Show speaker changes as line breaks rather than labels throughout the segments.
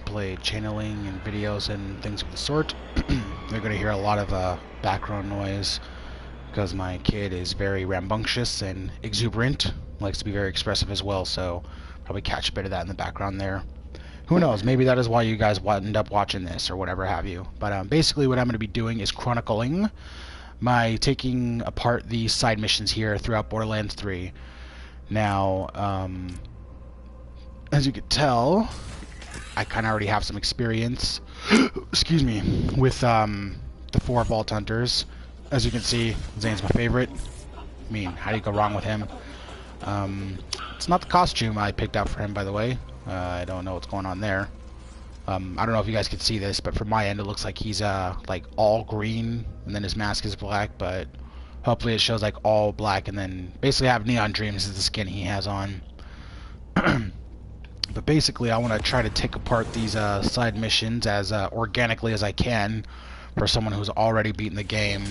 play channeling and videos and things of the sort. You're going to hear a lot of background noise because my kid is very rambunctious and exuberant, likes to be very expressive as well, so probably catch a bit of that in the background there. Who knows, maybe that is why you guys end up watching this or whatever have you. But basically what I'm going to be doing is chronicling my taking apart the side missions here throughout Borderlands 3. Now, as you can tell, I kind of already have some experience, excuse me, with the 4 Vault Hunters. As you can see, Zane's my favorite. I mean, how do you go wrong with him? It's not the costume I picked out for him, by the way. I don't know what's going on there. I don't know if you guys can see this, but from my end it looks like he's like all green and then his mask is black, but hopefully it shows like all black and then basically have Neon Dreams as the skin he has on. But basically I want to try to take apart these side missions as organically as I can for someone who's already beaten the game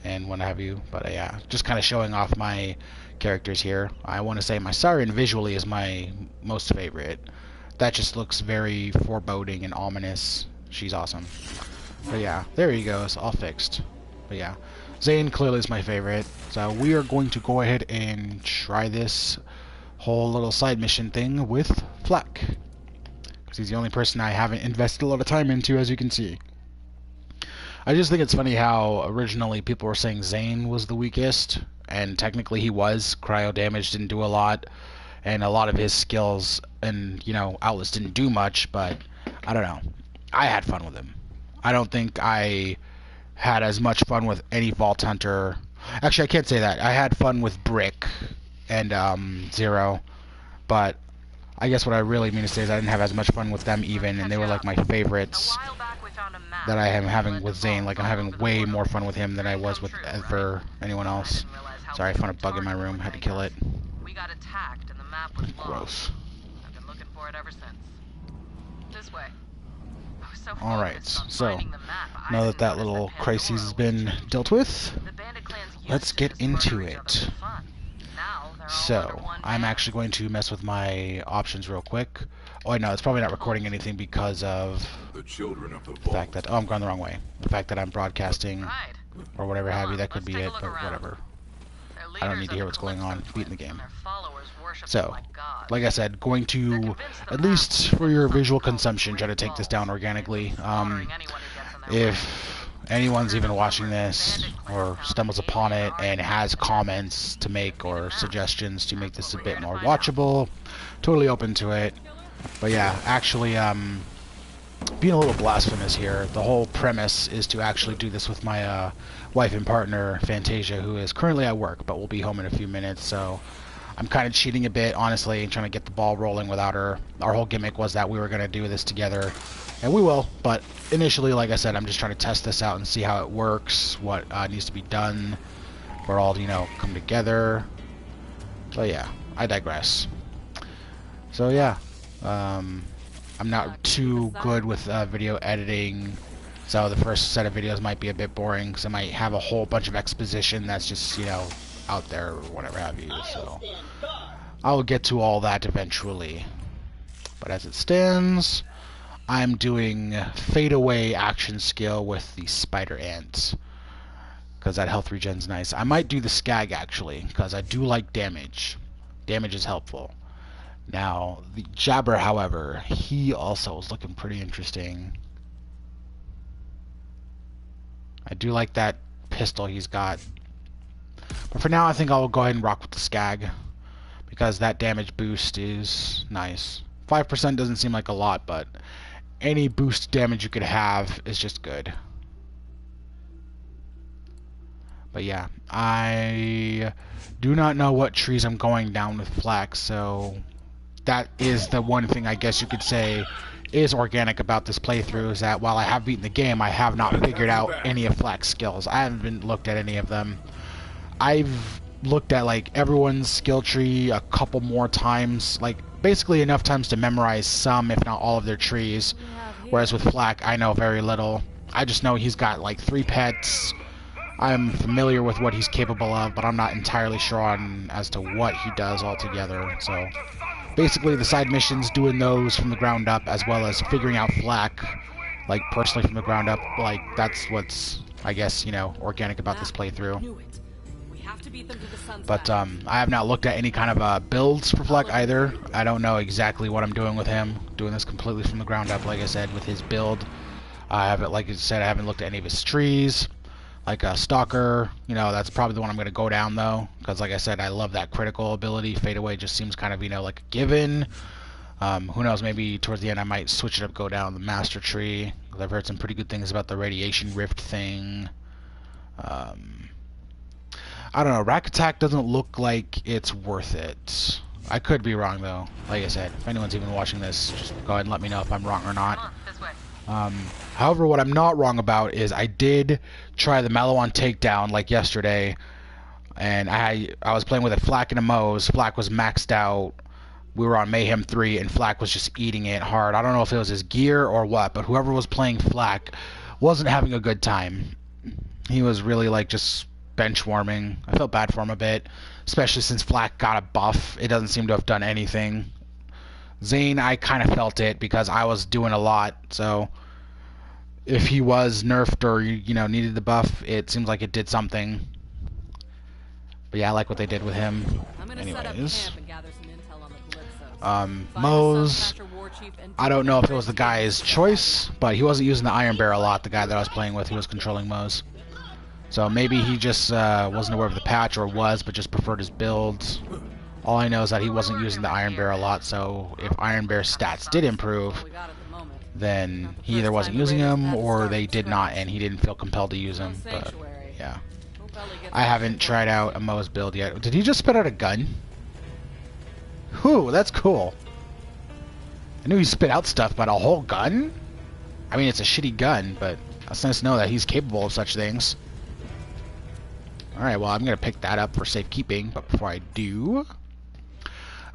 and what have you. But yeah, just kind of showing off my characters here. I want to say my Siren visually is my most favorite. That just looks very foreboding and ominous. She's awesome. But yeah, there he goes, all fixed. But yeah, Zane clearly is my favorite. So we are going to go ahead and try this whole little side mission thing with Flack, because he's the only person I haven't invested a lot of time into, as you can see. I just think it's funny how originally people were saying Zane was the weakest, and technically he was. Cryo damage didn't do a lot, and a lot of his skills and, you know, outlets didn't do much, but I don't know. I had fun with him. I don't think I had as much fun with any Vault Hunter. Actually, I can't say that. I had fun with Brick and Zero, but I guess what I really mean to say is I didn't have as much fun with them even, and they were like my favorites that I am having with Zane. Like, I'm having way more fun with him than I was with ever anyone else. Sorry, I found a bug in my room. Had to kill it.
We got attacked and the map was
Gross.
I've been looking for it ever since. This way.
Alright, so now that that little crisis has been dealt with, let's get into it. So, I'm actually going to mess with my options real quick. Oh, I know, it's probably not recording anything because of the fact that... Oh, I'm going the wrong way. The fact that I'm broadcasting or whatever have you, that could be it, but whatever. I don't need to hear what's going on. Beating the game. So, like I said, going to, at least for your visual consumption, try to take this down organically. If anyone's even watching this or stumbles upon it and has comments to make or suggestions to make this a bit more watchable, totally open to it. But yeah, actually, being a little blasphemous here, the whole premise is to actually do this with my wife and partner, Fantasia, who is currently at work, but will be home in a few minutes, so I'm kind of cheating a bit, honestly, and trying to get the ball rolling without her. Our whole gimmick was that we were going to do this together, and we will, but initially, like I said, I'm just trying to test this out and see how it works, what needs to be done for all, you know, come together. But yeah, I digress. So yeah, I'm not too good with video editing, so the first set of videos might be a bit boring, because I might have a whole bunch of exposition that's just, you know, out there or whatever have you, so I'll get to all that eventually. But as it stands, I'm doing Fade Away action skill with the Spider Ants, because that health regen's nice. I might do the Skag actually, because I do like damage. Damage is helpful. Now, the Jabber, however, he also is looking pretty interesting. I do like that pistol he's got. But for now, I think I'll go ahead and rock with the Skag, because that damage boost is nice. 5% doesn't seem like a lot, but any boost damage you could have is just good. But yeah, I do not know what trees I'm going down with Flax, so that is the one thing I guess you could say is organic about this playthrough, is that while I have beaten the game, I have not figured out any of Flax's skills. I haven't been looked at any of them. I've looked at like everyone's skill tree a couple more times, like basically enough times to memorize some, if not all of their trees, whereas with Flack, I know very little. I just know he's got like 3 pets. I'm familiar with what he's capable of, but I'm not entirely sure on as to what he does altogether, so basically the side missions, doing those from the ground up, as well as figuring out flak, like personally from the ground up. Like that's what's, I guess, you know, organic about this playthrough. But I have not looked at any kind of builds for flak either. I don't know exactly what I'm doing with him. Doing this completely from the ground up, like I said, with his build. I haven't, like I said, I haven't looked at any of his trees. Like a Stalker, you know, that's probably the one I'm going to go down, though. Because, like I said, I love that critical ability. Fade Away just seems kind of, you know, like a given. Who knows, maybe towards the end I might switch it up, go down the Master Tree. Because I've heard some pretty good things about the Radiation Rift thing. I don't know, Rack Attack doesn't look like it's worth it. I could be wrong, though. Like I said, if anyone's even watching this, just go ahead and let me know if I'm wrong or not. However, what I'm not wrong about is I did try the Malawan takedown like yesterday, and I was playing with a Flak and a Mose. Flak was maxed out. We were on Mayhem 3, and Flak was just eating it hard. I don't know if it was his gear or what, but whoever was playing Flak wasn't having a good time. He was really like just bench warming. I felt bad for him a bit, especially since Flak got a buff. It doesn't seem to have done anything. Zane, I kind of felt it because I was doing a lot, so if he was nerfed or, you know, needed the buff, it seems like it did something. But yeah, I like what they did with him. Anyways, Mose, I don't know if it was the guy's choice, but he wasn't using the Iron Bear a lot, the guy that I was playing with who was controlling Mose. So maybe he just wasn't aware of the patch, or was, but just preferred his builds. All I know is that he wasn't using the Iron Bear a lot, so if Iron Bear's stats did improve, then he either wasn't using them, or they did not, and he didn't feel compelled to use them. But, yeah. I haven't tried out a Mose build yet. Did he just spit out a gun? Whew, that's cool. I knew he spit out stuff, but a whole gun? I mean, it's a shitty gun, but it's nice to know that he's capable of such things. Alright, well, I'm going to pick that up for safekeeping, but before I do,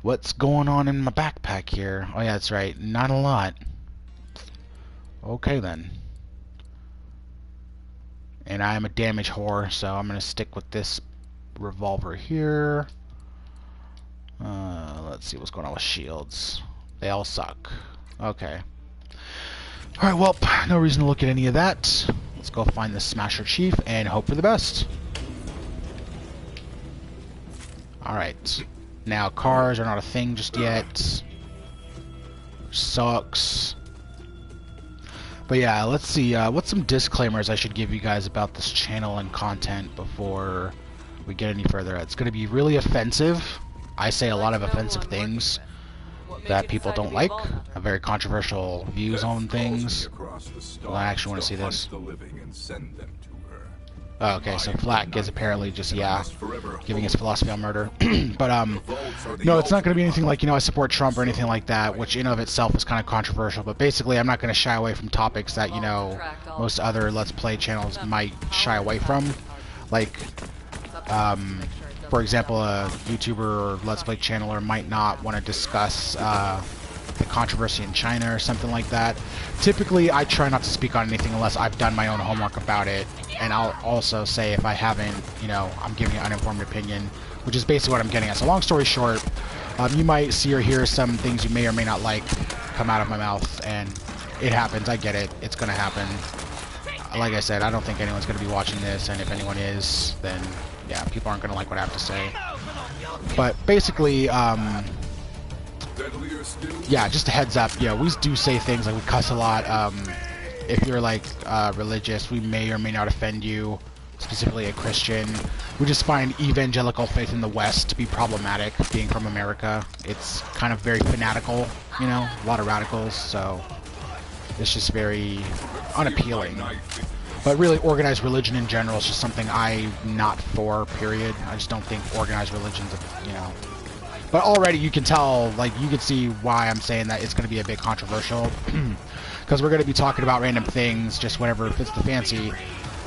what's going on in my backpack here? Oh, yeah, that's right. Not a lot. Okay, then. And I am a damage whore, so I'm going to stick with this revolver here. Let's see what's going on with shields. They all suck. Okay. Alright, well, no reason to look at any of that. Let's go find the Smasher Chief and hope for the best. Alright. Now, cars are not a thing just yet. Sucks. But yeah, let's see. What's some disclaimers I should give you guys about this channel and content before we get any further? It's going to be really offensive. I say a lot of offensive things that people don't like. Have very controversial views on things. Well, I actually want to see this. Oh, okay, so Flak is apparently just, yeah, giving his philosophy on murder. But, no, it's not going to be anything like, you know, I support Trump or anything like that, which in of itself is kind of controversial. But basically, I'm not going to shy away from topics that, you know, most other Let's Play channels might shy away from. Like, for example, a YouTuber or Let's Play channeler might not want to discuss the controversy in China or something like that. Typically, I try not to speak on anything unless I've done my own homework about it. And I'll also say if I haven't, you know, I'm giving an uninformed opinion, which is basically what I'm getting at. So long story short, you might see or hear some things you may or may not like come out of my mouth, and it happens. I get it. It's going to happen. Like I said, I don't think anyone's going to be watching this, and if anyone is, then, yeah, people aren't going to like what I have to say. But basically, yeah, just a heads up. Yeah, we do say things like we cuss a lot. If you're like religious, we may or may not offend you, specifically a Christian. We just find evangelical faith in the West to be problematic, being from America. It's kind of very fanatical, you know, a lot of radicals, so it's just very unappealing. But really, organized religion in general is just something I'm not for, period. I just don't think organized religion's, you know. But already you can tell, like, you can see why I'm saying that it's going to be a bit controversial. Because we're going to be talking about random things, just whatever fits the fancy.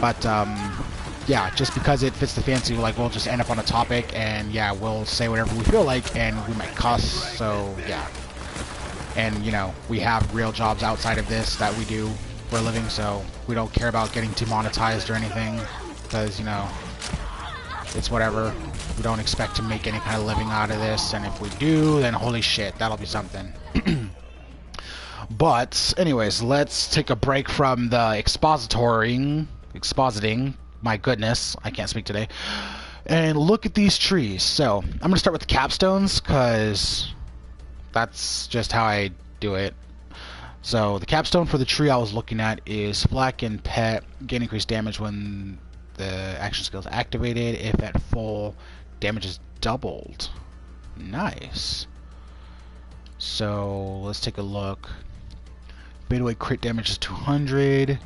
But, yeah, just because it fits the fancy, like, we'll just end up on a topic, and, yeah, we'll say whatever we feel like, and we might cuss, so, yeah. And, you know, we have real jobs outside of this that we do for a living, so we don't care about getting demonetized or anything, because, you know, it's whatever. We don't expect to make any kind of living out of this, and if we do, then holy shit, that'll be something. But, anyways, let's take a break from the expositing, my goodness, I can't speak today, and look at these trees. So, I'm going to start with the capstones, because that's just how I do it. So, the capstone for the tree I was looking at is Flak and Pet gain increased damage when the action skill is activated. If at full, damage is doubled. Nice. So, let's take a look. Beta crit damage is 200.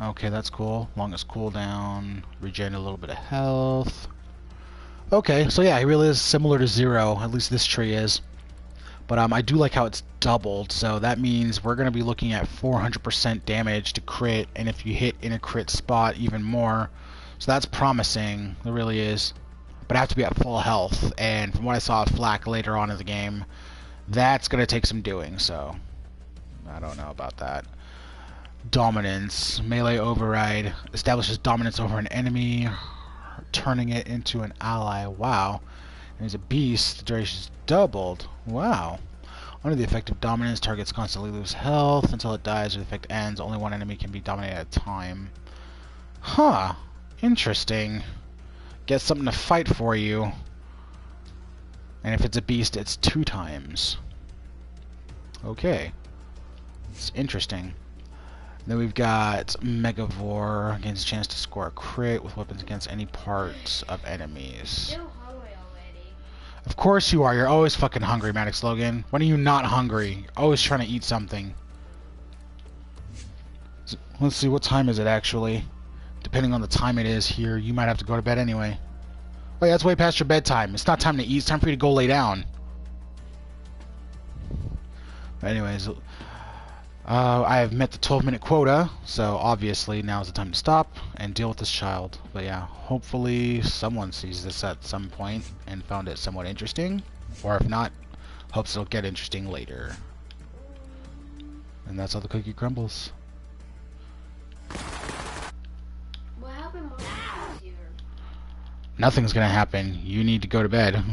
Okay, that's cool. Longest cooldown. Regen a little bit of health. Okay, so yeah, he really is similar to Zero. At least this tree is. But I do like how it's doubled. So that means we're going to be looking at 400% damage to crit. And if you hit in a crit spot, even more. So that's promising. It really is. But I have to be at full health. And from what I saw at Flak later on in the game, that's going to take some doing. So I don't know about that. Dominance. Melee override. Establishes dominance over an enemy, turning it into an ally. Wow. And he's a beast. The duration is doubled. Wow. Under the effect of dominance, targets constantly lose health until it dies or the effect ends. Only one enemy can be dominated at a time. Huh. Interesting. Get something to fight for you. And if it's a beast, it's 2 times. Okay. It's interesting. Then we've got Megavore. Gains a chance to score a crit with weapons against any parts of enemies. Of course you are. You're always fucking hungry, Maddox Logan. When are you not hungry? You're always trying to eat something. So, let's see, what time is it actually? Depending on the time it is here, you might have to go to bed anyway. Wait, that's way past your bedtime. It's not time to eat. It's time for you to go lay down. But anyways, I have met the 12-minute quota, so obviously now is the time to stop and deal with this child. But yeah, hopefully someone sees this at some point and found it somewhat interesting, or if not, hopes it'll get interesting later. And that's how the cookie crumbles.
What happened when I was here?
Nothing's gonna happen. You need to go to bed.